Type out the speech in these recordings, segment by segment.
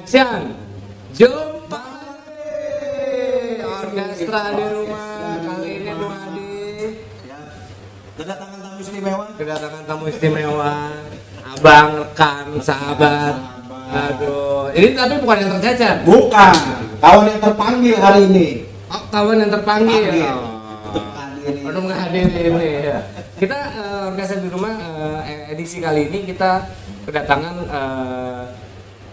Siang, jumpa lagi orkestra di rumah. Kali ini Bung Adi kedatangan tamu istimewa, abang, rekan, sahabat. Aduh, ini tapi bukan yang tercecer. Bukan, kawan yang terpanggil hari ini. Oh, kawan yang terpanggil. Untuk menghadiri ini. Ya. Kita orkestra di rumah edisi kali ini kita kedatangan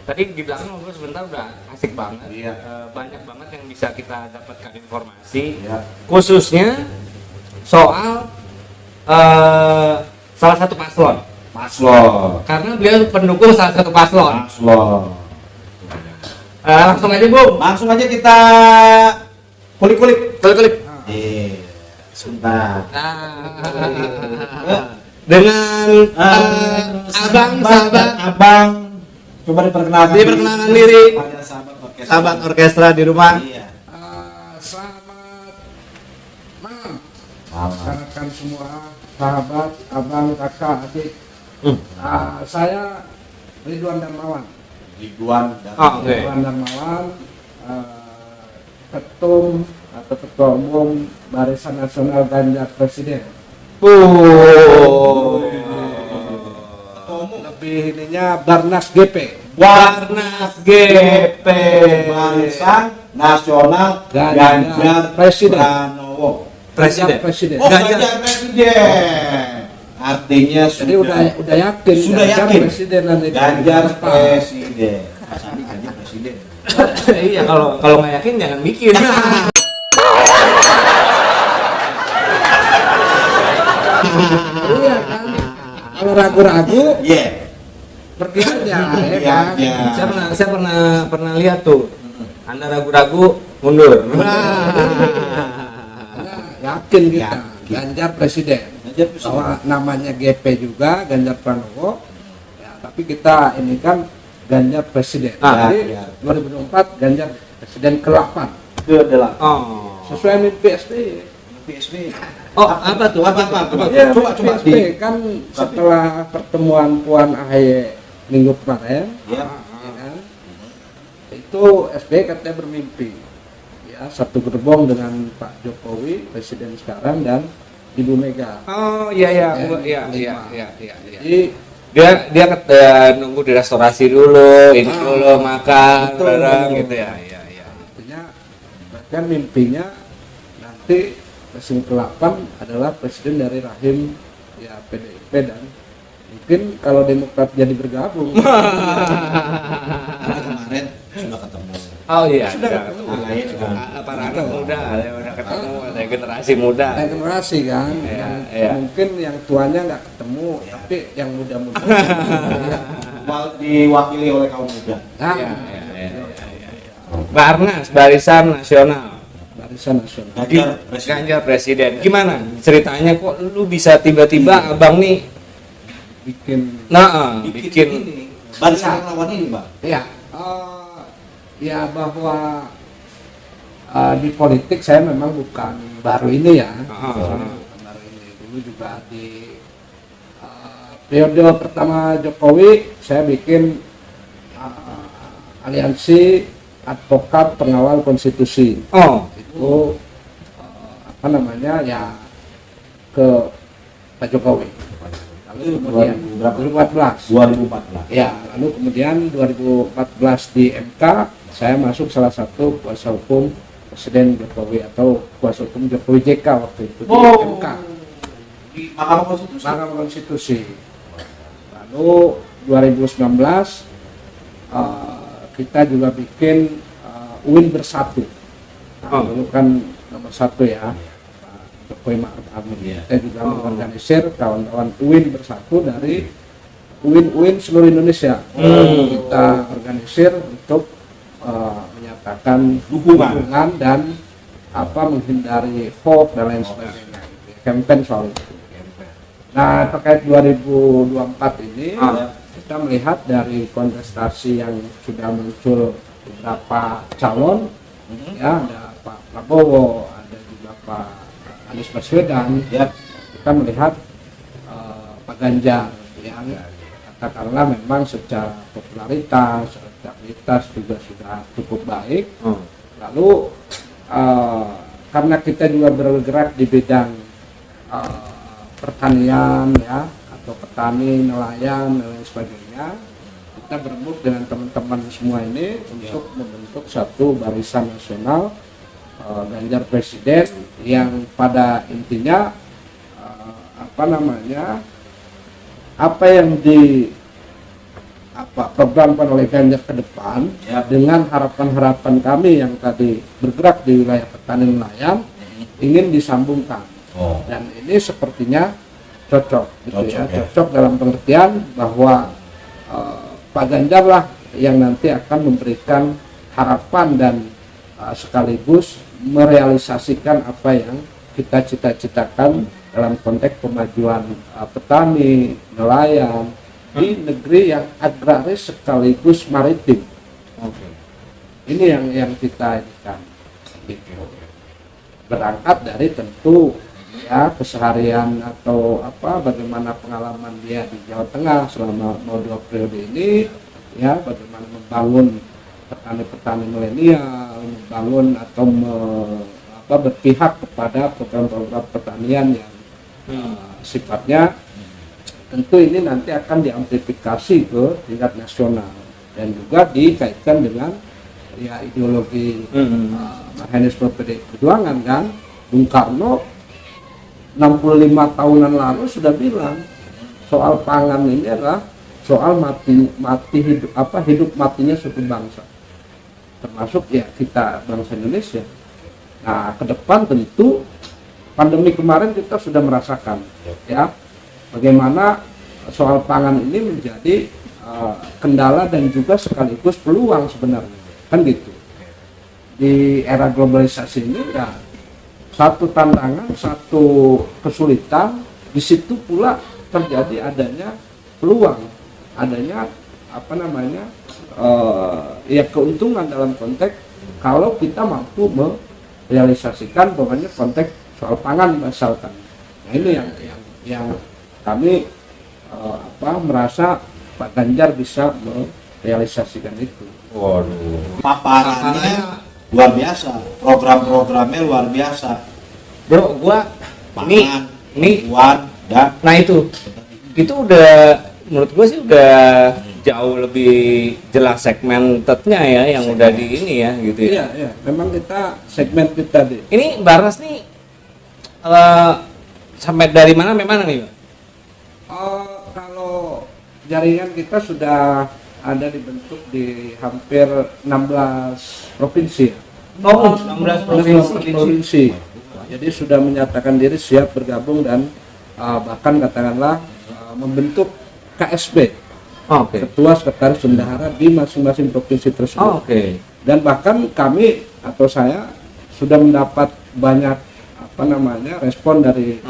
tadi di belakang ngobrol sebentar udah asik banget. Iya. Banyak banget yang bisa kita dapatkan informasi. Iya. Khususnya soal salah satu paslon. Karena beliau pendukung salah satu paslon. Langsung aja, Bung. Langsung aja kita kulik-kulik. Sebentar. Dengan abang, sahabat, abang, coba diperkenalkan diri. Pada Sahabat orkestra di rumah. Iya. Selamat malam. Rekan semua, sahabat, abang, kakak, adik. Saya Ridwan Darmawan. Ridwan Darmawan, ketum atau ketua umum Barisan Nasional Ganjar Presiden. Lebih ininya Barnas GP. Barisan Nasional Ganjar Presiden. Pranowo. Presiden. Ganjar Presiden. Artinya Jadi udah yakin. Sudah yakin. Presiden nanti. Ganjar Presiden. Ganjar Presiden. Iya, kalau nggak yakin jangan bikin. Iya kan. Kalau ragu-ragu, pergi aja, ya kan. Saya pernah lihat tuh. Anda ragu-ragu mundur. Yakin kita. Ganjar Presiden. Bahwa namanya GP juga Ganjar Pranowo. Ya, tapi kita ini kan Ganjar Presiden. Jadi 2024 Ganjar Presiden ke-8. Sesuai mimpi SBY. Oh, apa tuh? Apa? Ya, coba SBY kan setelah pertemuan Puan AHY minggu kemarin, ya kan, itu SBY katanya bermimpi, ya, satu gerbong dengan Pak Jokowi Presiden sekarang dan Ibu Mega. Oh iya. Jadi dia nunggu di restorasi dulu, ini dulu makan bareng gitu ya. artinya bahkan mimpinya nanti Presiden ke-8 adalah presiden dari rahim ya PDIP dan mungkin kalau Demokrat jadi bergabung. Kemarin sudah ketemu. Oh iya. Sudah ketemu. Para anak muda udah ketemu, ada generasi muda. Generasi kan. Iya. Mungkin yang tuanya nggak ketemu, tapi yang muda-muda. Diwakili oleh kaum muda. Iya. Barnas, Barisan Nasional. Ganjar Presiden. Gimana ceritanya kok lu bisa tiba-tiba abang nih bikin ini barisan lawan ini, Bang? Ya, ya bahwa di politik saya memang bukan baru ini ya. Baru ini dulu juga di periode pertama Jokowi saya bikin aliansi advokat pengawal konstitusi. Itu apa namanya ya ke Pak Jokowi. Lalu kemudian 2014. Ya, lalu kemudian 2014 di MK saya masuk salah satu kuasa hukum Presiden Jokowi atau kuasa hukum Jokowi JK waktu itu di MK. Di Mahkamah Konstitusi. Lalu 2019 kita juga bikin UIN Bersatu. Dulu kan nomor 1 ya, Pak Jokowi Ma'ruf Amin. Kita juga mengorganisir kawan-kawan UIN Bersatu dari UIN seluruh Indonesia. Kita organisir untuk menyatakan dukungan dan menghindari hoax dan lain sebagainya. Campaign soal itu. Nah, terkait 2024 ini kita melihat dari kontestasi yang sudah muncul beberapa calon, ya, ada Pak Prabowo, ada juga Pak Anies Baswedan, ya, kita melihat Pak Ganjar yang katakanlah memang secara popularitas, elektabilitas juga sudah cukup baik. Lalu karena kita juga bergerak di bidang pertanian ya, atau petani, nelayan dan lain sebagainya, kita berembuk dengan teman-teman semua ini untuk membentuk satu barisan nasional Ganjar Presiden yang pada intinya apa yang programkan oleh Ganjar ke depan dengan harapan-harapan kami yang tadi bergerak di wilayah petani nelayan ingin disambungkan. Dan ini sepertinya cocok gitu ya. Cocok dalam pengertian bahwa Pak Ganjar lah yang nanti akan memberikan harapan dan sekaligus merealisasikan apa yang kita cita-citakan dalam konteks kemajuan petani, nelayan di negeri yang agraris sekaligus maritim. Ini yang kita inginkan. Gitu. Berangkat dari tentu ya keseharian atau bagaimana pengalaman dia di Jawa Tengah selama 2 periode ini, ya bagaimana membangun petani-petani milenial, membangun atau berpihak kepada program-program pertanian yang sifatnya tentu ini nanti akan diamplifikasi ke tingkat nasional dan juga dikaitkan dengan ya ideologi mekanisme PDI Perjuangan kan. Bung Karno 65 tahunan lalu sudah bilang soal pangan ini adalah soal hidup matinya suatu bangsa, termasuk ya kita bangsa Indonesia. Nah, ke depan tentu pandemi kemarin kita sudah merasakan ya bagaimana soal pangan ini menjadi kendala dan juga sekaligus peluang sebenarnya kan gitu. Di era globalisasi ini ya satu tantangan, satu kesulitan, di situ pula terjadi adanya peluang, adanya keuntungan dalam konteks kalau kita mampu merealisasikan pokoknya konteks soal pangan misalkan. Nah ini yang kami merasa Pak Ganjar bisa merealisasikan itu. Waduh, paparannya luar biasa, program-programnya luar biasa. Bro, gua Pangan, ini dan nah itu udah menurut gua sih udah jauh lebih jelas segmentednya ya yang udah di ini ya gitu ya. Iya, memang kita segmen kita di. Ini Baras nih sampai dari mana nih? Kalau jaringan kita sudah ada dibentuk di hampir 16 provinsi. 16 provinsi. Jadi sudah menyatakan diri siap bergabung dan bahkan katakanlah membentuk KSB. Ketua Sekretaris Bendahara di masing-masing provinsi tersebut. Dan bahkan kami atau saya sudah mendapat banyak respon dari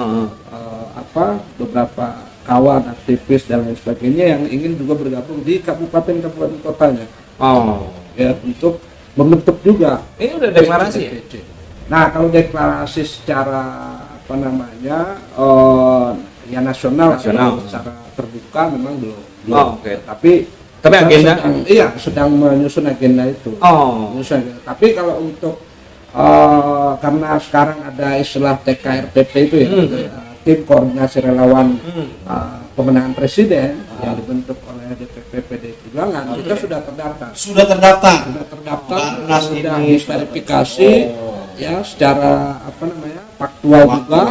beberapa kawan aktivis dan lain sebagainya yang ingin juga bergabung di kabupaten kotanya. Ya untuk membentuk juga. Ini udah deklarasi ya? Nah kalau deklarasi secara nasional secara terbuka memang belum. Tapi agenda sedang menyusun agenda itu. Tapi kalau untuk karena sekarang ada istilah TKRPP itu ya, tim koordinasi relawan pemenangan presiden yang dibentuk oleh DPP PDI Perjuangan, kita sudah terdaftar. Sudah diverifikasi ya secara faktual juga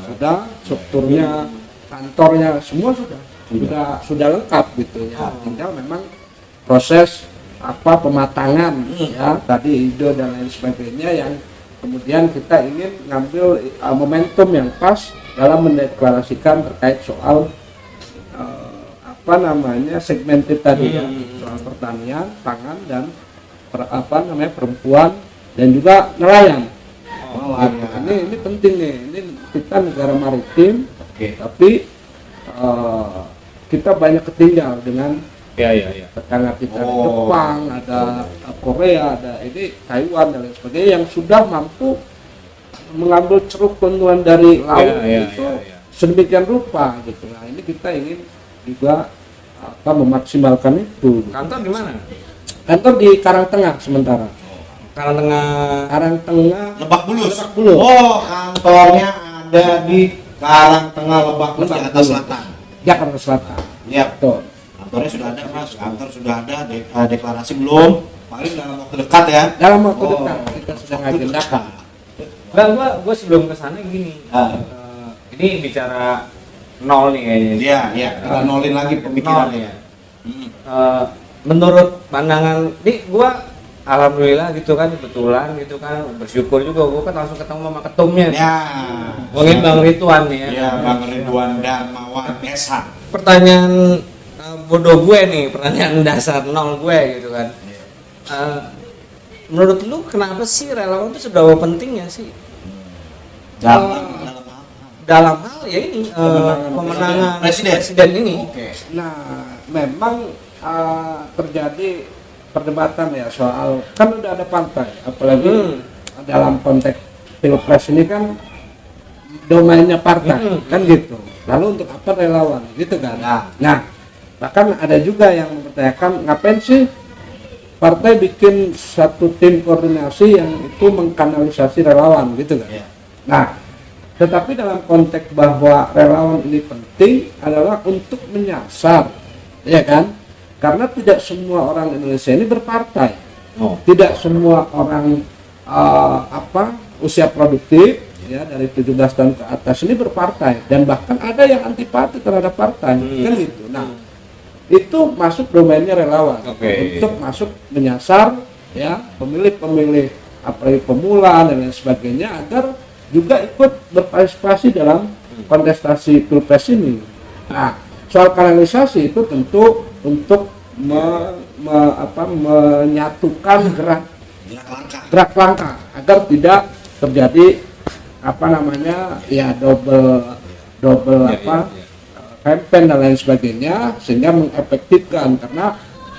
sudah, strukturnya, kantornya semua sudah lengkap gitu ya. Tinggal memang proses pematangan ya tadi ide dan lain sebagainya yang kemudian kita ingin ngambil momentum yang pas dalam mendeklarasikan terkait soal segmented tadi ya, soal pertanian, pangan dan perempuan dan juga nelayan. Ini penting nih. Ini kita negara maritim, tapi kita banyak ketinggal dengan tetangga kita di Jepang, ada Korea, ada ini Taiwan dan lain sebagainya yang sudah mampu mengambil ceruk keuntungan dari laut itu sedemikian rupa gitu. Nah ini kita ingin juga memaksimalkan itu. Kantor di mana? Kantor di Karangtengah sementara. Karangtengah Lebak Bulus. Lebak Bulus. Oh, kantornya ada di Karangtengah Lebak Bulus, Jakarta Selatan. Jakarta Selatan. Iya. Betul. Kantornya sudah ada, Mas. Kantor sudah ada, deklarasi belum. Paling dalam waktu dekat ya. Dalam waktu dekat kita sedang agendakan. Enggak, gua sebelum ke sana gini. Ini bicara nol nih kayaknya. Iya, iya. Kita nolin lagi pemikiran. Nol ya. Menurut pandangan, nih gua alhamdulillah gitu kan, kebetulan gitu kan, bersyukur juga gua kan langsung ketemu sama ketumnya. Ya. Ngomongin Bang Ridwan nih ya. Iya, Bang Ridwan Darmawan SH. Pertanyaan bodoh gue nih, pertanyaan dasar nol gue gitu kan. Menurut lu kenapa sih relawan itu seberapa pentingnya sih? Dalam hal ya ini pemenangan presiden ini. Oke. Nah, memang terjadi perdebatan ya soal kan udah ada partai, apalagi dalam konteks pilpres ini kan domainnya partai, kan gitu. Lalu untuk apa relawan, gitu kan? Nah, bahkan ada juga yang mempertanyakan ngapain sih partai bikin satu tim koordinasi yang itu mengkanalisasi relawan, gitu kan? Nah, tetapi dalam konteks bahwa relawan ini penting adalah untuk menyasar, ya kan? Karena tidak semua orang Indonesia ini berpartai, tidak semua orang usia produktif ya dari 17 tahun ke atas ini berpartai, dan bahkan ada yang antipati terhadap partai, kan gitu. Nah, itu masuk domainnya relawan untuk masuk menyasar ya pemilih-pemilih apalagi pemula dan lain sebagainya agar juga ikut berpartisipasi dalam kontestasi pilpres ini. Nah, soal kanalisasi itu tentu untuk menyatukan gerak langkah agar tidak terjadi double campaign dan lain sebagainya, sehingga mengefektifkan, karena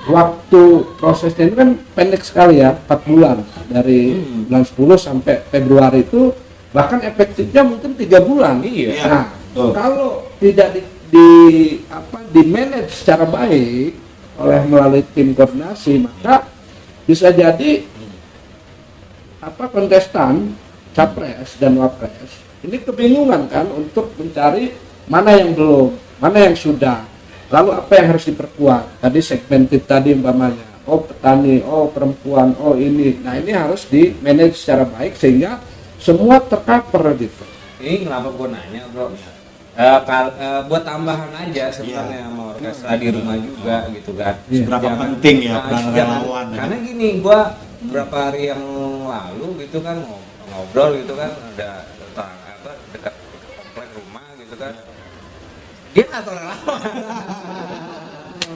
waktu prosesnya itu kan pendek sekali ya, 4 bulan dari bulan 10 sampai Februari itu, bahkan efektifnya mungkin 3 bulan. Nah, kalau tidak di manage secara baik oleh melalui tim koordinasi, maka bisa jadi kontestan capres dan wapres ini kebingungan kan untuk mencari mana yang belum, mana yang sudah, lalu apa yang harus diperkuat. Tadi segmented tadi umpamanya, oh petani, oh perempuan, oh ini. Nah, ini harus di manage secara baik sehingga semua tercover gitu. Ini kenapa gue nanya, bro? Buat tambahan aja sebenarnya sama orkestra di rumah juga gitu kan. Seberapa penting ya peran relawan? Karena gini, gue beberapa hari yang lalu gitu kan ngobrol gitu kan, ada dekat komplek rumah gitu kan, dia nggak tahu relawan.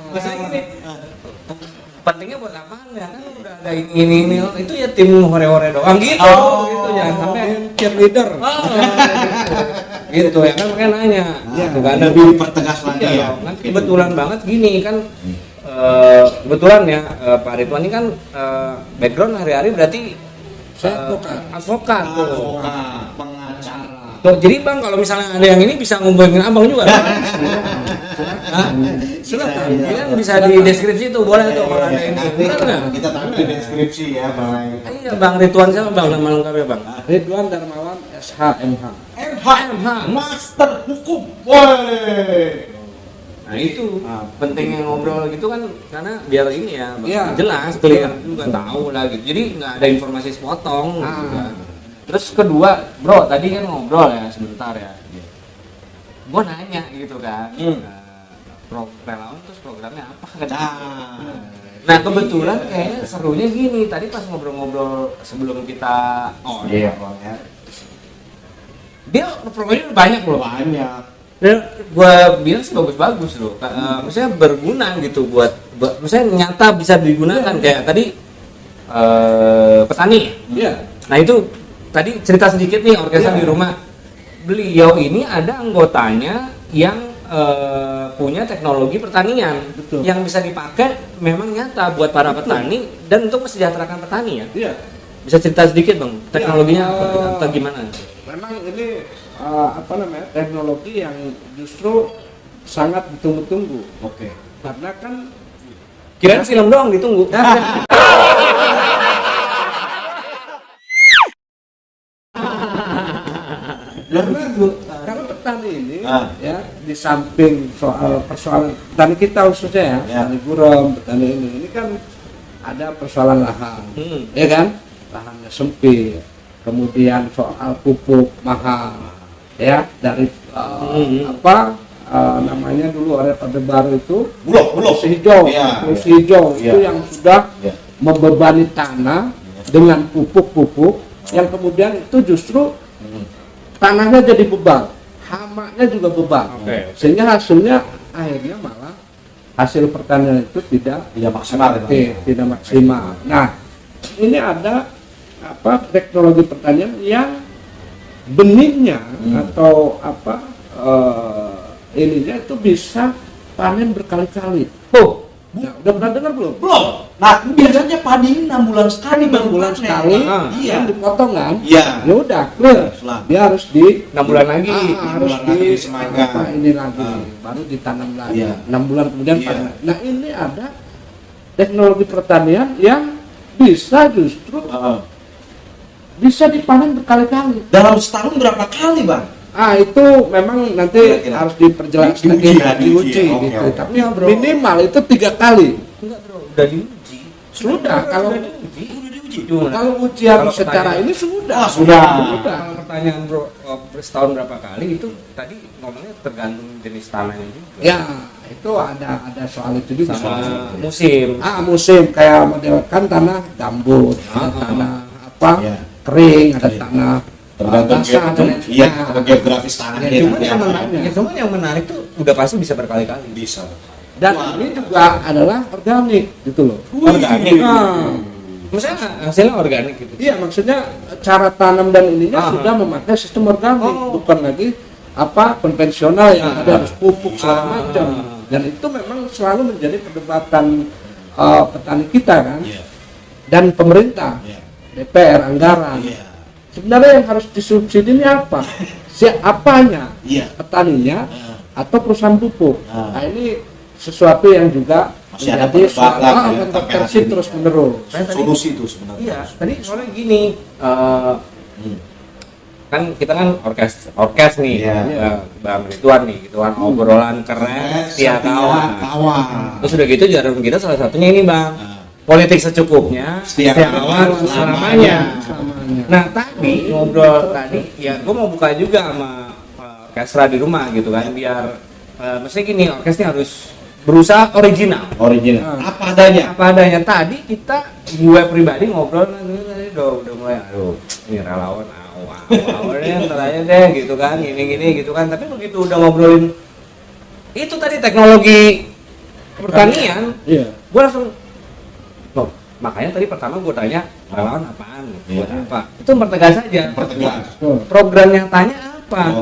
Maksudnya gini, pentingnya buat apaan ya, kan udah ada ini itu ya tim hore-hore doang gitu, gitu jangan sampai cheerleader gitu ya kan, makanya nanya gitu kan, lebih pertegas lagi ya. Kan kebetulan banget gini kan, kebetulan ya Pak Ridwan ini kan background hari-hari berarti advokat tuh, pengacara. Tuh, jadi Bang kalau misalnya ada yang ini bisa ngomongin Abang juga. Silakan. Ini kan bisa di deskripsi tuh, boleh tuh kalau ada ini. Kita taruh di deskripsi ya, Bang. Iya, Bang Ridwan siapa Bang, nama lengkapnya Bang? Ridwan Darmawan SHMH. MH, Master Hukum. Woi. Nah itu pentingnya ngobrol gitu kan, karena biar ini ya, Iya. jelas, clear juga, tahu lah gitu. Jadi nggak ada informasi sepotong gitu kan. Terus kedua, bro, tadi kan ngobrol ya sebentar ya. Gua nanya gitu kan, relawan terus programnya apa kan? Nah kebetulan kayaknya serunya gini, tadi pas ngobrol-ngobrol sebelum kita Iya, Bang ya. dia programnya banyak loh. Banyak. Dan gua bilang sih bagus-bagus loh, maksudnya berguna gitu buat maksudnya nyata bisa digunakan kayak tadi petani. Iya. Nah itu tadi cerita sedikit nih orkestra di rumah. Beliau ini ada anggotanya yang punya teknologi pertanian. Betul. Yang bisa dipakai memang nyata buat para petani dan untuk mesejahterakan petani ya. Iya. Bisa cerita sedikit Bang, teknologinya apa atau gimana? Memang ini teknologi yang justru sangat ditunggu-tunggu. Oke. karena kan Kirain film doang ditunggu. karena kalau petani ini ya di samping soal persoalan petani kita khususnya ya, petani gurem, petani ini kan ada persoalan lahan, ya kan, lahannya sempit, kemudian soal pupuk mahal, ya dari namanya dulu ada Orde Baru itu Bulog hijau, hijau itu yang sudah membebani tanah dengan pupuk-pupuk yang kemudian itu justru tanahnya jadi beban, hamanya juga beban, sehingga hasilnya akhirnya malah hasil pertanian itu tidak maksimal, tidak maksimal. Nah, ini ada teknologi pertanian yang benihnya atau ininya itu bisa panen berkali-kali. Nah, udah pernah dengar belum? Belum. Nah, biasanya padi ini 6 bulan sekali, 6 bulan sekali, iya, dipotong kan? Iya. Ya udah, clear. Dia harus di 6 bulan lagi. Harus di semangka. Ini lagi, baru ditanam lagi. 6 bulan kemudian panen. Nah, ini ada teknologi pertanian yang bisa justru bisa dipanen berkali-kali. Dalam setahun berapa kali, Bang? Itu memang nanti harus diperjelas lagi, diuji gitu. Tapi minimal itu 3 kali. Enggak, Bro, udah diuji. Sudah, kalau diuji. Kalau ujian secara ini sudah. Kalau pertanyaan Bro, setahun berapa kali itu tadi ngomongnya tergantung jenis tanahnya juga. Ya, itu ada soal itu juga. Sama musim. Musim kayak model kan tanah gambut, tanah kering, ada tanah tergantung geografis tanahnya. Cuman yang menarik tuh udah pasti bisa berkali-kali. Bisa. Dan ini juga adalah organik gitu loh. Organik. Maksudnya hasilnya organik gitu. Iya, maksudnya cara tanam dan ininya sudah memakai sistem organik, bukan lagi konvensional yang ada harus pupuk segala macam. Dan itu memang selalu menjadi perdebatan petani kita kan. Dan pemerintah, DPR, anggaran. Sebenarnya yang harus disubsidi ini apa? Siapanya? Petaninya atau perusahaan pupuk? Nah, ini sesuatu yang juga menjadi kontroversi terus menerus. Solusi itu sebenarnya. Iya, tadi soalnya gini, kan kita kan orkes nih, Bang Ridwan nih, gituan obrolan keren, setia kawan. Terus udah gitu jarum kita salah satunya ini, Bang. Politik secukupnya, setia kawan selamanya. Nah, tadi ngobrol tadi, ya gue mau buka juga sama orkestra di rumah gitu kan, biar mesti gini, orkesnya harus berusaha original. Apa adanya. Tadi gue pribadi ngobrol tadi udah mulai, ini relawan awalnya ntar aja deh gitu kan, gini gitu kan. Tapi begitu udah ngobrolin itu tadi teknologi pertanian, gue langsung makanya tadi pertama gue tanya relawan apaan, apa? Itu pertegas aja. Program yang tanya apa?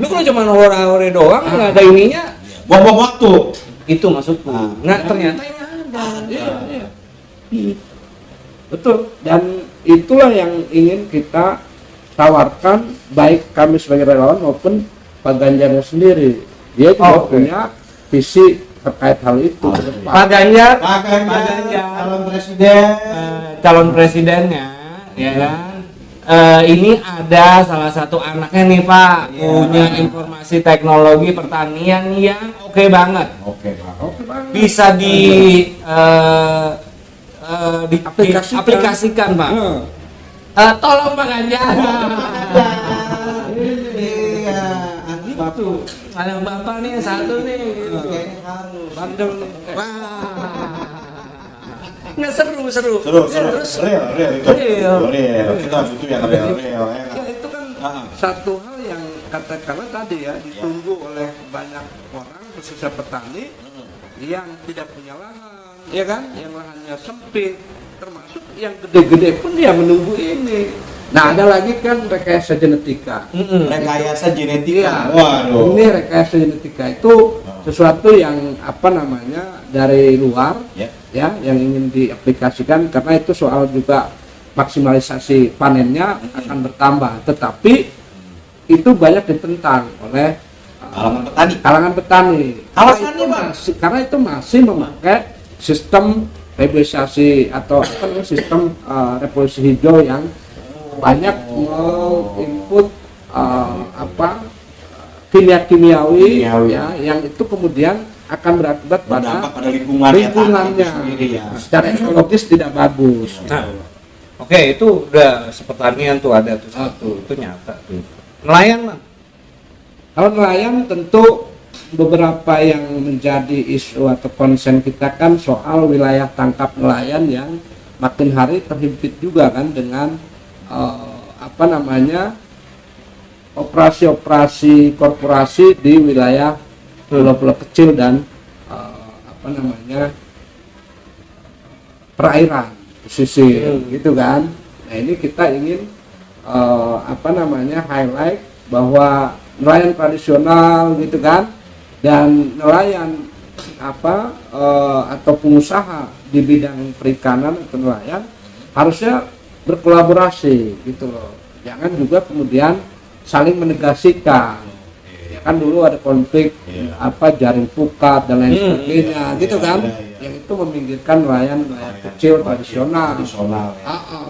Lu kalau cuma hore doang nggak ada ininya, buang waktu. Itu maksudku. Nah ternyata ini ada. Iya. Betul. Dan itulah yang ingin kita tawarkan, baik kami sebagai relawan maupun Pak Ganjarnya sendiri. Dia juga punya visi terkait hal itu. Pak Ganjar, calon presidennya, ya kan? Ini ada salah satu anaknya nih Pak, punya informasi teknologi pertanian yang oke banget. Bisa diaplikasikan Pak. Tolong Pak Ganjar. Itu ada bapak nih satu nih, bandel nih. Nggak seru. Real. Kita butuh yang real. Ya, itu kan satu hal yang katakanlah tadi ya ditunggu oleh banyak orang, khususnya petani yang tidak punya lahan, ya kan, yang lahannya sempit, termasuk yang gede-gede pun dia menunggu ini. Nah, ada lagi kan rekayasa genetika. Rekayasa genetika. Waduh. Ini rekayasa genetika itu sesuatu yang dari luar, ya, yang ingin diaplikasikan karena itu soal juga maksimalisasi panennya akan bertambah. Tetapi itu banyak ditentang oleh kalangan petani. Alasannya, Bang? Karena itu masih memakai sistem reboisasi atau apa namanya, sistem revolusi hijau yang banyak menginput kimia-kimiawi ya, yang itu kemudian akan berakibat pada lingkungannya ya. Secara ekologis tidak bagus. Nah, oke, itu udah sepertanian tuh ada tuh satu, itu nyata tuh. Nelayan, Bang. Kalau nelayan tentu beberapa yang menjadi isu atau konsen kita kan soal wilayah tangkap nelayan yang makin hari terhimpit juga kan dengan operasi-operasi korporasi di wilayah pulau-pulau kecil dan perairan pesisir gitu kan. Nah ini kita ingin highlight bahwa nelayan tradisional gitu kan dan nelayan atau pengusaha di bidang perikanan atau nelayan harusnya berkolaborasi gitu loh. Jangan juga kemudian saling menegasikan. Ya kan dulu ada konflik jaring pukat dan lain sebagainya gitu kan. Yang itu meminggirkan nelayan kecil tradisional.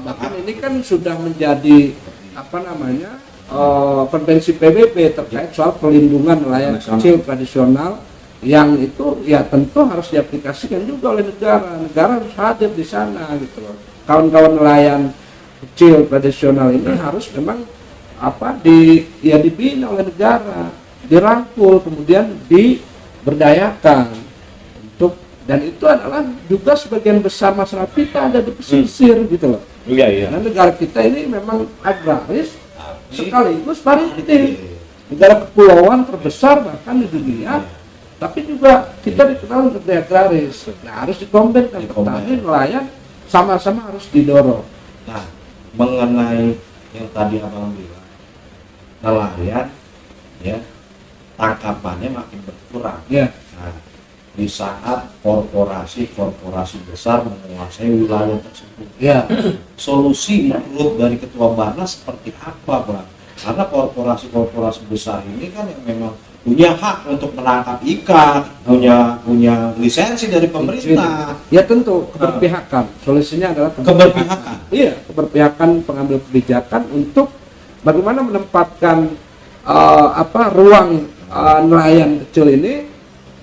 Bahkan ini kan sudah menjadi konvensi PBB terkait soal perlindungan nelayan kecil tradisional yang itu ya tentu harus diaplikasikan juga oleh negara harus hadir di sana gitu loh. Kawan-kawan nelayan kecil tradisional ini harus memang dibina oleh negara, dirangkul, kemudian diberdayakan dan itu adalah juga sebagian besar masyarakat kita ada di pesisir gitu loh. Iya. Karena negara kita ini memang agraris sekaligus maritim, negara kepulauan terbesar bahkan di dunia, tapi juga kita dikenal negara agraris. Nah harus dikombinkan petani nelayan sama-sama harus didorong. Nah mengenai yang tadi abang bilang nelayan ya tangkapannya makin berkurang. Nah, di saat korporasi besar menguasai wilayah tersebut. Solusi menurut dari Ketua Barnas seperti apa, Bang? Karena korporasi besar ini kan yang memang punya hak untuk menangkap ikan, punya lisensi dari pemerintah. Ya tentu keberpihakan. Solusinya adalah keberpihakan. Iya, keberpihakan pengambil kebijakan untuk bagaimana menempatkan ruang nelayan kecil ini.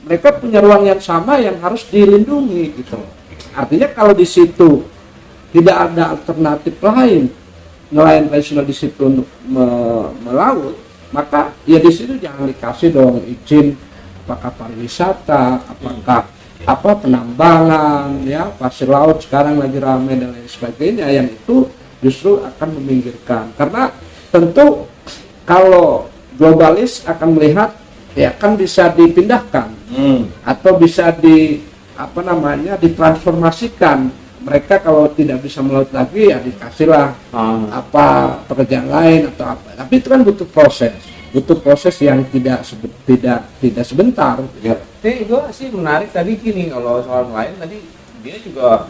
Mereka punya ruang yang sama yang harus dilindungi gitu. Artinya kalau di situ tidak ada alternatif lain nelayan tradisional di situ untuk melaut, maka ya di situ jangan dikasih dong izin apakah pariwisata, apakah penambangan ya, pasir laut sekarang lagi ramai dan lain sebagainya yang itu justru akan meminggirkan. Karena tentu kalau globalis akan melihat ya kan bisa dipindahkan atau bisa ditransformasikan. Mereka kalau tidak bisa melaut lagi ya dikasihlah pekerjaan lain atau apa. Tapi itu kan butuh proses yang tidak sebentar. Gue sih menarik tadi gini, kalau soal nelayan tadi dia juga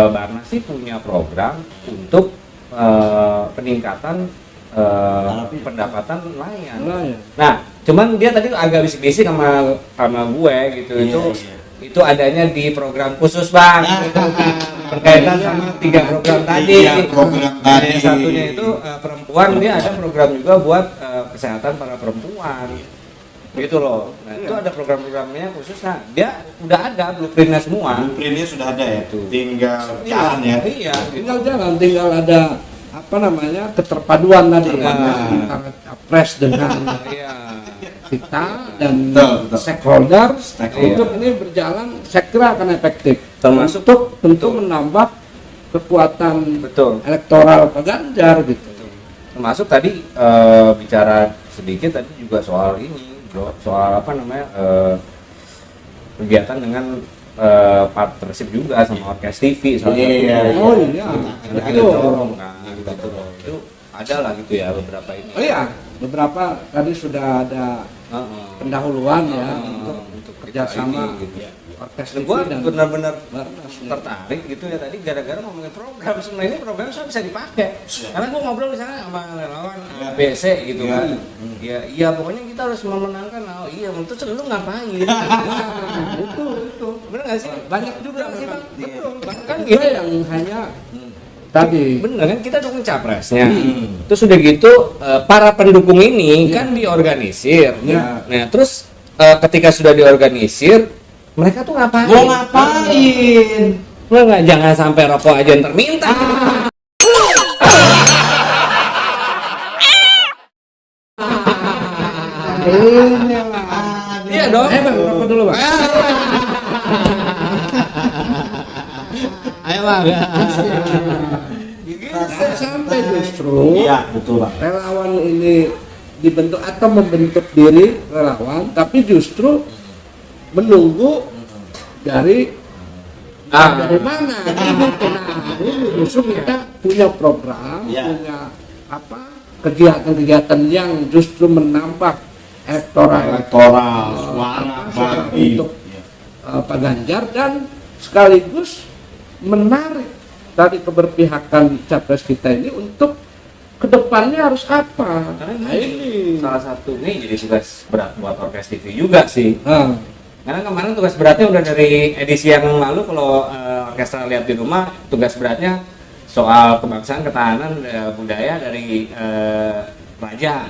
Barnas sih punya program untuk peningkatan pendapatan nelayan. Nah, cuman dia tadi agak bisik-bisik sama gue gitu. Itu adanya di program khusus, Bang. Berkaitan sama 3 program tadi. Yang satunya itu perempuan, dia ada program juga buat kesehatan para perempuan. Gitu loh. Nah, itu ada program-programnya khusus. Nah, dia udah ada blueprintnya semua. Blueprintnya sudah ada ya. Tinggal jalan ya. Iya. Tinggal ada keterpaduan tadi antara capres dengan kita dan stakeholder untuk ini berjalan, saya kira akan efektif. Termasuk tentu menambah kekuatan elektoral Pak Ganjar gitu. Termasuk tadi bicara sedikit tadi juga soal ini, bro, soal kegiatan dengan partnership juga sama Orkes TV soalnya. Itu ada lah gitu ya beberapa ini. Beberapa tadi sudah ada pendahuluan untuk kerjasama. Gitu. orkes Gue dan benar-benar Barnas nih. tertarik gitu ya tadi gara-gara ngomongin program. Sebenarnya ini program saya bisa dipakai karena gue ngobrol misalnya sama relawan ABC gitu kan. Iya pokoknya kita harus memenangkan. Oh iya, terus lu ngapain? itu bener nggak sih? Banyak juga sih bang. Betul. Kan Itu gitu yang hanya tadi bener kan kita dukung capresnya. Terus udah gitu para pendukung ini kan diorganisir. Iya. Nah terus ketika sudah diorganisir mereka tuh ngapain? Mau ngapain? Lo nggak jangan sampai rokok aja ntar minta. Iya dong. Bang, rokok dulu bang. Ayo bang. Sampai justru Iya, betul Pak. relawan ini dibentuk atau membentuk diri relawan, tapi justru menunggu dari dari mana gitu. Nah, ini justru kita punya program, Ya. punya apa kegiatan-kegiatan yang justru menambah elektoral suara bagi untuk Pak Ganjar dan sekaligus menarik dari keberpihakan capres kita ini untuk kedepannya harus apa. Karena Nah, ini salah satu ini jadi tugas berat buat Orkes TV juga sih. Nah, Karena kemarin tugas beratnya udah dari edisi yang lalu kalau orkestra lihat di rumah tugas beratnya soal kebangsaan, ketahanan, budaya dari Raja.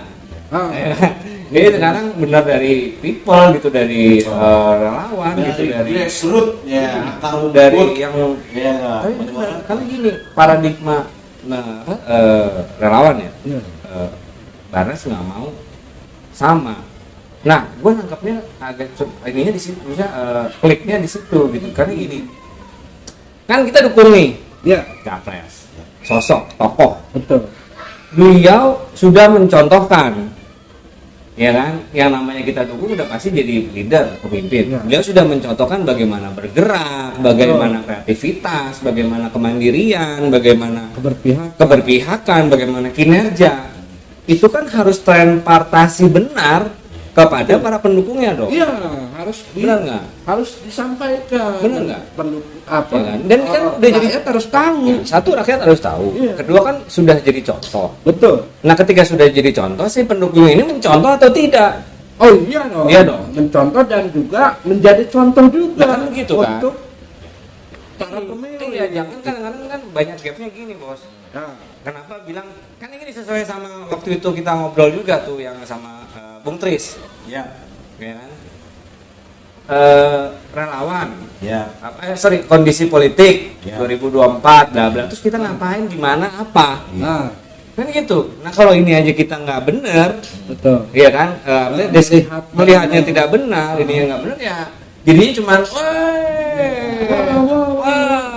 Jadi sekarang benar dari people gitu, dari relawan gitu, dari grassroots ya, akar dari rumput yang ya. tapi benar, karena gini paradigma relawan ya. Barnas nggak mau sama. Nah, gue nangkapnya agak ininya di situ, misalnya kliknya di situ gitu. Karena gini, kan kita dukung nih, ya capres, sosok, tokoh. betul. Beliau sudah mencontohkan, ya kan, yang namanya kita dukung udah pasti jadi leader, pemimpin. Ya. Beliau sudah mencontohkan bagaimana bergerak, bagaimana kreativitas, bagaimana kemandirian, bagaimana keberpihakan, bagaimana kinerja. Itu kan harus transportasi benar kepada para pendukungnya dong. Iya, harus Benar nggak? harus disampaikan. Benar nggak? Pendukung apa? Ya kan? Dan kan udah jadi rakyat harus tahu. satu, rakyat harus tahu. Iya. Kedua kan sudah jadi contoh. Betul. Nah, ketika sudah jadi contoh, si pendukung ini mencontoh atau tidak? Oh iya dong. Iya dong. Mencontoh dan juga menjadi contoh juga. Nah, kan begitu kan? Untuk para pemilih. Iya, jangan kadang-kadang kan banyak gapnya gini, Bos. Nah, Kenapa bilang kan ini sesuai sama waktu itu kita ngobrol juga tuh yang sama Bung Tris, Ya. ya kan? Relawan, Ya. kondisi politik Ya. 2024, bla bla. Terus kita ngapain, di mana, apa? nah, Kan gitu. Nah kalau ini aja kita nggak bener, betul. iya kan? Melihatnya benar. tidak benar, ini yang nggak benar ya. Jadinya cuman,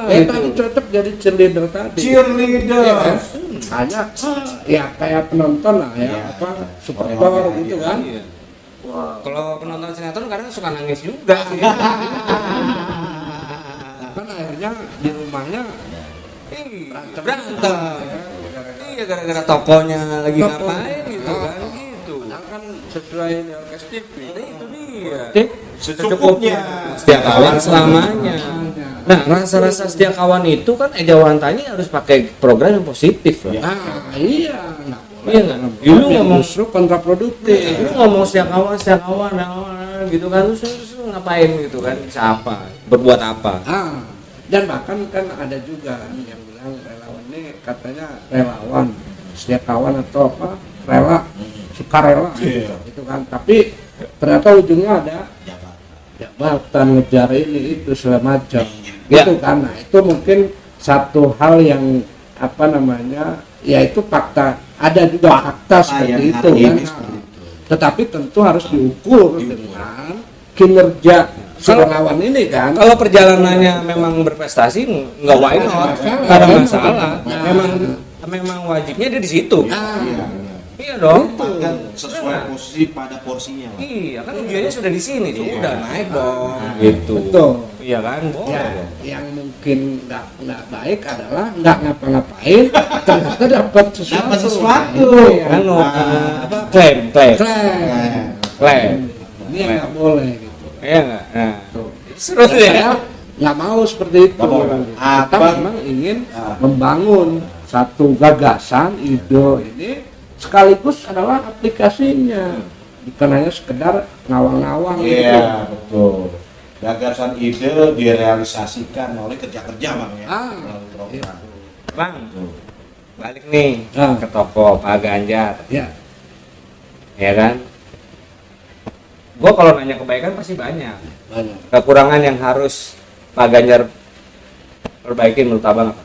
Tadi cocok jadi cheerleader tadi. Cheerleader. Iya kan? Hanya ya kayak penonton lah ya, Iya. apa supporter Iya, gitu iya. kan. Iya. Kalau penonton sinetron kadang suka nangis juga. Kan akhirnya di rumahnya Berantem. Iya gara-gara tokonya lagi ngapain gitu kan gitu. padahal kan sesuai ini orkes TV. Itu dia. Secukupnya. Setia kawan selamanya. Nah, rasa-rasa setia kawan itu kan ejawantanya harus pakai program yang positif loh. Ya. Nah, iya. Nah, Iya nggak? Lu Lu ngomong justru kontraproduktif. lu ngomong setia kawan gitu kan, terus ngapain gitu kan? Siapa? Berbuat apa? Dan bahkan kan ada juga yang bilang relawan ini katanya relawan setia kawan atau apa rela sukarela gitu kan, tapi ternyata ujungnya ada jabatan ngejar ini itu segala macam gitu kan. Nah itu mungkin satu hal yang apa namanya ya itu fakta, ada juga fakta seperti itu kan. Tetapi tentu harus diukur dengan kinerja relawan ini kan. Kalau perjalanannya memang berprestasi, nggak why not, nggak ada masalah. Memang wajibnya dia di situ. Iya dong. Sesuai posisi pada porsinya. Iya kan ujiannya sudah di sini tuh, udah naik dong. Gitu. Betul. Iya kan, boleh Ya, dong. yang mungkin nggak baik adalah nggak ngapa-ngapain ternyata dapat sesuatu. Kan apa klaim. Klaim. Klaim. Ini yang nggak boleh gitu. Iya nggak. Nah, Seru ya. Saya nggak mau seperti itu. Nggak mau. Kita Abang- memang ingin membangun satu gagasan, ide ini sekaligus adalah aplikasinya, bukan hanya sekedar ngawang-ngawang. Iya, betul. Gagasan ide direalisasikan oleh kerja-kerja Bang ya. Melalui program. Bang, balik nih Ah. ke toko Pak Ganjar, Ya, ya kan? Gue kalau nanya kebaikan pasti banyak. banyak. Kekurangan yang harus Pak Ganjar perbaiki menurut abang apa?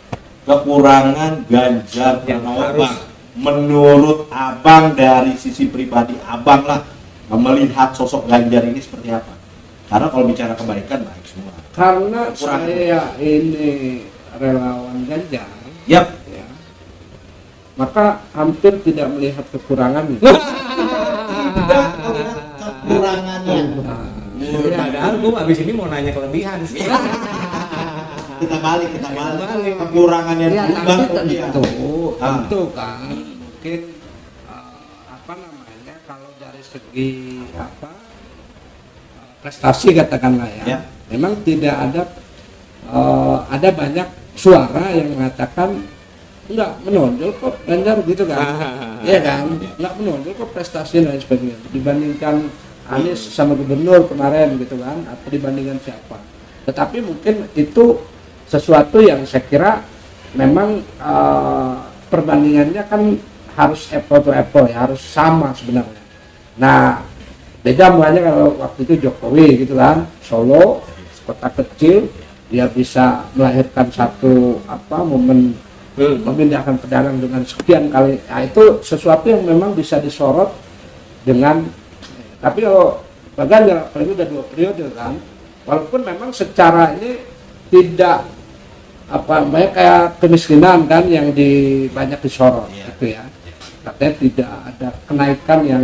Kekurangan Ganjar Yang Pranowo harus- Bang. Menurut abang dari sisi pribadi abang lah melihat sosok Ganjar ini seperti apa? Karena kalau bicara kebaikan baik semua. Karena Kekurangan. saya ini relawan Ganjar, Yap. ya, maka hampir tidak melihat kekurangan. Kekurangannya. Padahal gue abis ini mau nanya kelebihan. Kita balik. Kekurangannya Ya, dulu, Bang. tapi Iya. tentu kan mungkin apa namanya, kalau dari segi prestasi katakanlah ya, Ya. memang tidak ada banyak suara yang mengatakan enggak menonjol kok Ganjar gitu kan. Iya kan, enggak menonjol kok prestasi dan lain sebagainya dibandingkan Anies sama gubernur kemarin gitu kan, atau dibandingkan siapa. Tetapi mungkin itu sesuatu yang saya kira memang perbandingannya kan harus apple to apple ya, harus sama sebenarnya. Nah, beda mulanya kalau waktu itu Jokowi gitu kan, Solo kota kecil, dia bisa melahirkan satu momen memindahkan pedagang dengan sekian kali. Nah, itu sesuatu yang memang bisa disorot dengan. Tapi kalau Pak Ganjar apalagi udah 2 periode kan, walaupun memang secara ini tidak banyak kayak kemiskinan kan yang banyak disorot gitu ya. Katanya tidak ada kenaikan yang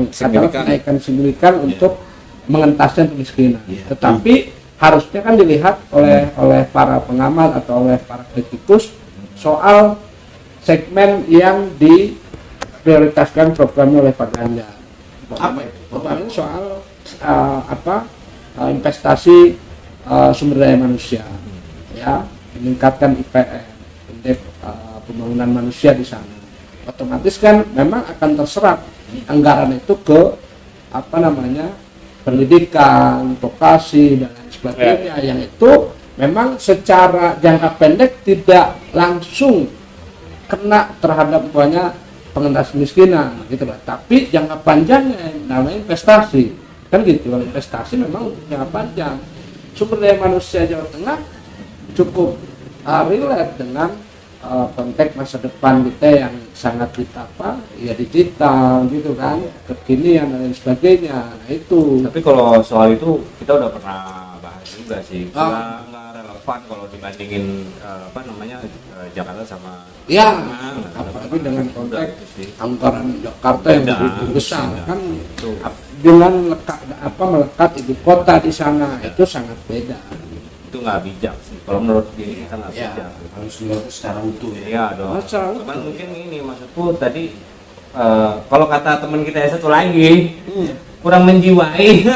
signifikan untuk mengentaskan kemiskinan. Tetapi harusnya kan dilihat oleh para pengamat atau oleh para kritikus soal segmen yang diprioritaskan programnya oleh Pak Ganjar. Apa itu? Pertama soal investasi sumber daya manusia, ya, meningkatkan IPM, indeks pembangunan manusia di sana. Otomatis kan memang akan terserap anggaran itu ke pendidikan, vokasi dan lain sebagainya, yang itu memang secara jangka pendek tidak langsung kena terhadap pengentasan kemiskinan gitu lah. Tapi jangka panjangnya namanya investasi kan gitu. Kalau investasi memang untuk jangka panjang. Sumber daya manusia Jawa Tengah cukup relate dengan konteks masa depan kita yang sangat digital gitu kan, kekinian dan lain sebagainya. Nah, itu. Tapi kalau soal itu kita udah pernah bahas juga sih. Nggak relevan kalau dibandingin Jakarta sama Ya, apalagi dengan konteks anggaran Jakarta yang begitu besar kan, dengan melekat ibu kota di sana itu sangat beda. Itu nggak bijak sih. Kalau menurut kita nggak bijak. Harus dilihat secara utuh ya. Iya dong. Secara utuh. Cuman mungkin ini maksudku tadi kalau kata teman kita yang satu lagi kurang menjiwai.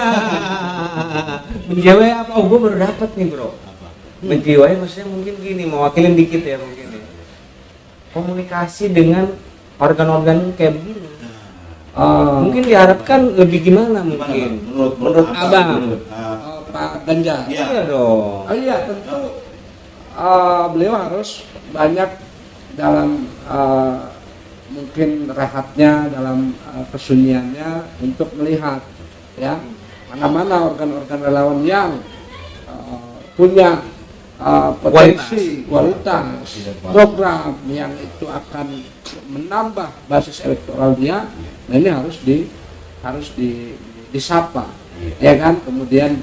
Menjiwai apa? Oh, gue baru dapat nih bro. Menjiwai maksudnya mungkin gini, mewakilin dikit ya mungkin ya. Komunikasi dengan organ-organ kayak begini. Mungkin diharapkan lebih gimana mungkin? Menurut abang. Pak Ganjar. Iya dong. Iya tentu beliau harus banyak dalam mungkin rehatnya, dalam kesunyiannya untuk melihat ya mana-mana organ-organ relawan yang punya potensi, kualitas, program yang itu akan menambah basis elektoral dia. Nah, ini harus disapa, ya kan, kemudian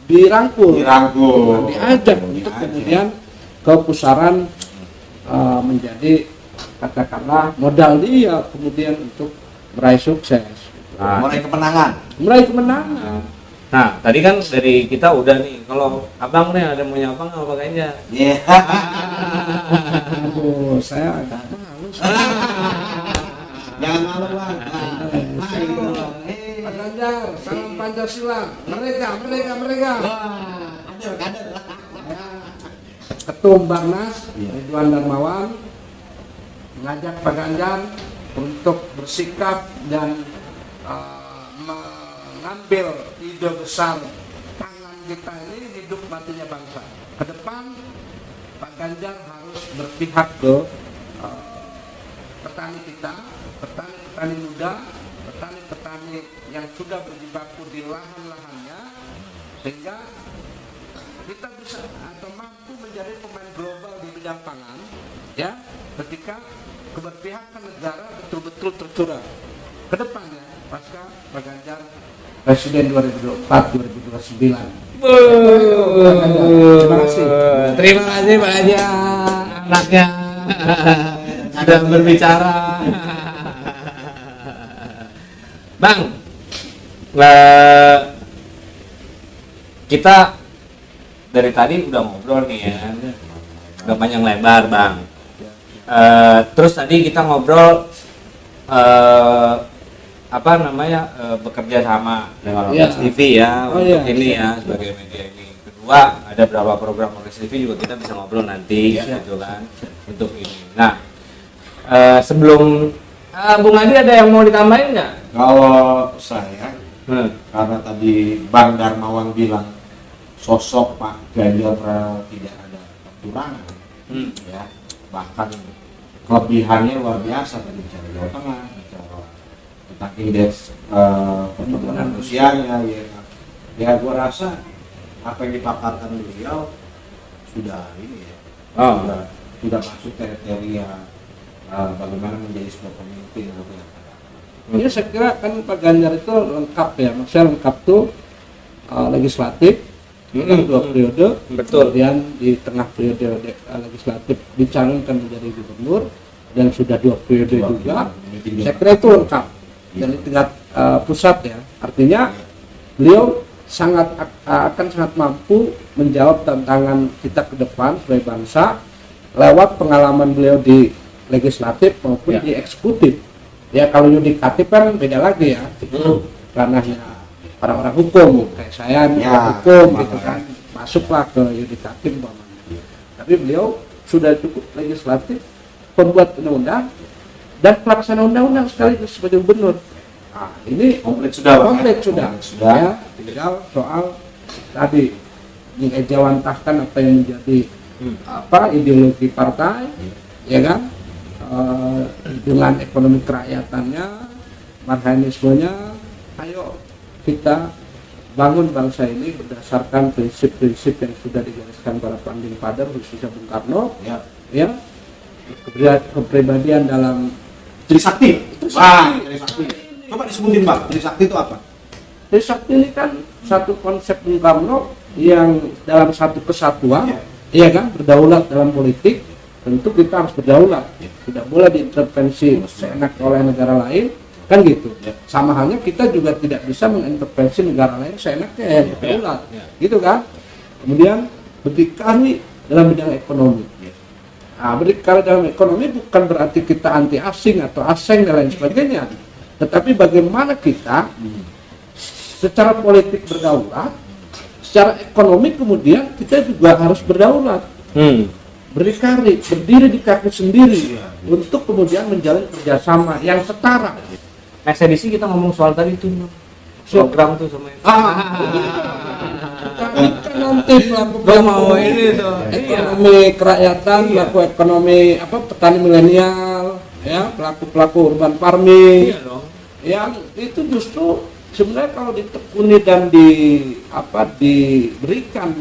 dirangkul, diajak untuk kemudian ke pusaran menjadi katakanlah modal dia kemudian untuk meraih sukses, meraih kemenangan. Nah, tadi kan dari kita udah nih, kalau abang nih ada mau nyapa nggak Pak Ganjar? Iya. Aduh, saya agak malu. Jangan malu Bang. Pak Ganjar Ganjar, salam Pancasila. Mereka. Kader. Ya. Ketum Barnas, Ridwan Darmawan, mengajak Pak Ganjar untuk bersikap dan mengambil ide besar pangan kita ini hidup matinya bangsa. Ke depan Pak Ganjar harus berpihak ke petani kita, petani muda, petani yang sudah berjibaku di lahan-lahannya, sehingga kita bisa atau mampu menjadi pemain global di bidang pangan, ya, ketika keberpihakan negara betul-betul tercurah ke depannya pasca Pak Ganjar Presiden 2024-2029. Terima kasih. Terima kasih Pak Haja, anaknya sudah berbicara. Bang, kita dari tadi udah ngobrol nih ya, udah panjang lebar Bang. Terus tadi kita ngobrol bekerja sama dengan Orkes TV ya, untuk ini ya sebagai media ini. Kedua, ada beberapa program Orkes TV juga kita bisa ngobrol nanti gitu kan untuk ini. Nah, sebelum Bung Adi ada yang mau ditambahin nggak? Kalau saya karena tadi Bang Darmawan bilang sosok Pak Ganjar tidak ada kekurangan, ya, bahkan kelebihannya luar biasa. Tadi bicara Jawa Tengah, bicara tentang indeks pertumbuhan usianya, ya gua rasa apa yang dipaparkan beliau sudah ini ya, sudah masuk kriteria bagaimana menjadi sebuah pemimpin gitu ya. Ya saya kira kan Pak Ganjar itu lengkap ya, maksudnya lengkap tuh legislatif, kan 2 periode, kemudian di tengah periode legislatif dicalonkan menjadi gubernur dan sudah 2 periode juga. Saya kira itu lengkap dan di tingkat pusat ya, artinya beliau akan sangat mampu menjawab tantangan kita ke depan sebagai bangsa lewat pengalaman beliau di legislatif maupun di eksekutif. Ya kalau yudikatif kan beda lagi ya, itu ranahnya orang-orang hukum kayak saya hukum gitu kan, masuklah ke yudikatif umpamanya. Tapi beliau sudah cukup legislatif, pembuat undang-undang dan pelaksana undang-undang sekaligus sebagai gubernur. Nah, ini komplit sudah. Ya, tinggal soal tadi mengejawantahkan apa yang menjadi ideologi partai, ya kan? Dengan ekonomi kerakyatannya, marhanismenya, ayo kita bangun bangsa ini berdasarkan prinsip-prinsip yang sudah digariskan para founding father, khususnya Bung Karno, ya, kepribadian dalam Trisakti. Trisakti. Coba disebutin Pak, Trisakti itu apa? Trisakti ini kan satu konsep Bung Karno yang dalam satu kesatuan, ya kan, berdaulat dalam politik. Tentu kita harus berdaulat, tidak boleh diintervensi seenak oleh negara lain, kan gitu. Sama halnya kita juga tidak bisa mengintervensi negara lain seenaknya, berdaulat, gitu kan. Kemudian berdikari dalam bidang ekonomi. Nah, berdikari dalam ekonomi bukan berarti kita anti asing atau asing dan lain sebagainya, tetapi bagaimana kita secara politik berdaulat, secara ekonomi kemudian kita juga harus berdaulat. Berdikari, berdiri di kaki sendiri untuk kemudian menjalin kerjasama yang setara. Next edisi kita ngomong soal tadi itu program tuh sama itu. Kita nanti melakukan ekonomi kerakyatan, pelaku ekonomi petani milenial, ya, pelaku urban farming, yang itu justru sebenarnya kalau ditekuni dan diberikan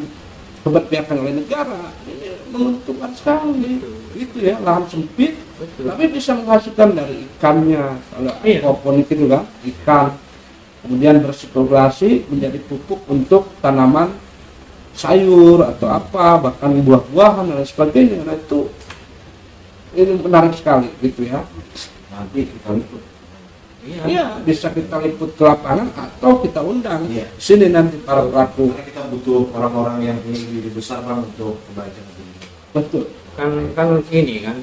keberpihakan oleh negara, ini menguntungkan sekali, gitu ya, lahan sempit, tapi bisa menghasilkan dari ikannya, kalau aquaponik itu kan, ikan, kemudian berspekulasi menjadi pupuk untuk tanaman sayur atau bahkan buah-buahan dan sebagainya. Nah itu ini menarik sekali, gitu ya. Nanti kita liput. Iya, bisa kita liput ke lapangan atau kita undang sini nanti para pelaku. Karena kita butuh orang-orang yang punya ide besar Bang untuk kebaikan ini. Betul. Kan ini kan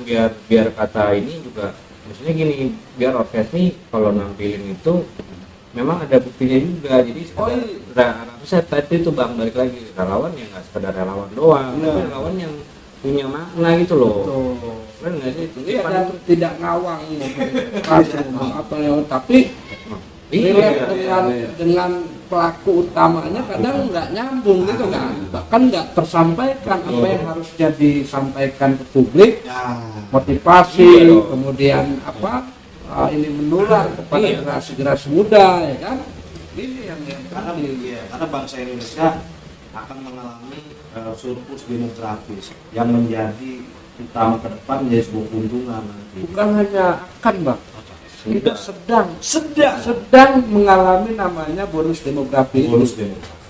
biar kata ini juga, maksudnya gini, biar orkes nih kalau nampilin itu memang ada buktinya juga. Jadi saya tadi itu Bang, balik lagi, relawan yang nggak sekedar relawan doang, tapi relawan yang punya makna gitu loh. Benar nggak sih? Iya, dan tidak ngawang apa lewat, tapi dengan pelaku utamanya kadang nggak nyambung gitu kan, bahkan nggak tersampaikan apa yang harusnya disampaikan ke publik, motivasi, kemudian apa ini menular kepada generasi muda, ya kan? Ini yang karena bangsa Indonesia akan mengalami surplus demografis yang menjadi utama ke depan menjadi sebuah keuntungan nanti. Bukan hanya akan, Bang, kita sedang mengalami namanya bonus demografi.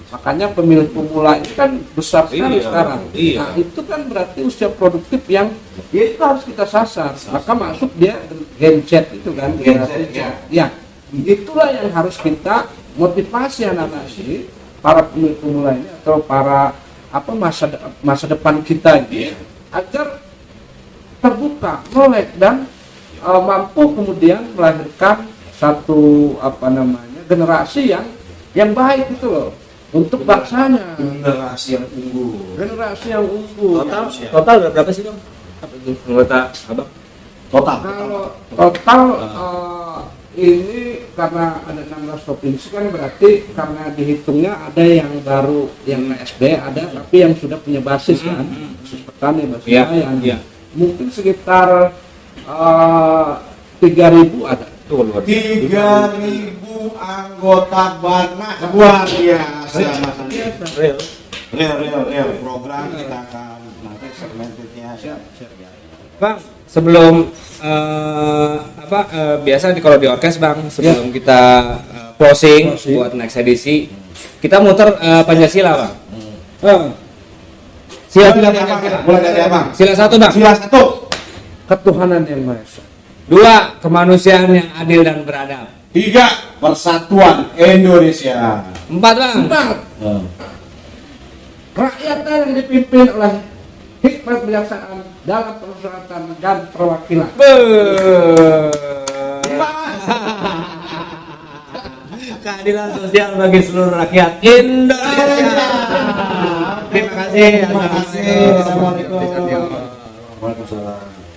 Makanya pemilih pemula ini kan besar sekali sekarang. Nah, itu kan berarti usia produktif yang itu harus kita sasar. Maka masuk dia Gen Z itu kan, generasi Z. Ya, itulah yang harus kita motivasi anak-anak sih, para pemilih pemula ini atau para masa depan kita ini, agar terbuka, melek, dan mampu kemudian melahirkan satu generasi yang baik gitu loh untuk bangsanya. Generasi yang unggul. Total berapa sih Bang? Apa itu anggota Abang? Kalau total ini karena ada 16 provinsi kan, berarti karena dihitungnya ada yang baru yang PSB ada, tapi yang sudah punya basis kan, basis petani, basis nelayan. Mungkin sekitar 3.000 ada. 3.000 anggota Barna, luar biasa. Real program kita akan nanti segmentednya. Bang, sebelum biasa kalau di orkes Bang, sebelum kita closing buat next edisi, kita muter Pancasila Bang. Sila Mulai dari apa? Sila 1 Bang. Sila 1. Ketuhanan yang Maha Esa. 2. Kemanusiaan yang adil dan beradab. 3. Persatuan Indonesia. 4 Bang. 4. Rakyatnya yang dipimpin oleh hikmat kebijaksanaan dalam perseratan dan perwakilan. Keadilan sosial bagi seluruh rakyat Indonesia. Terima kasih. Assalamualaikum. Waalaikumsalam.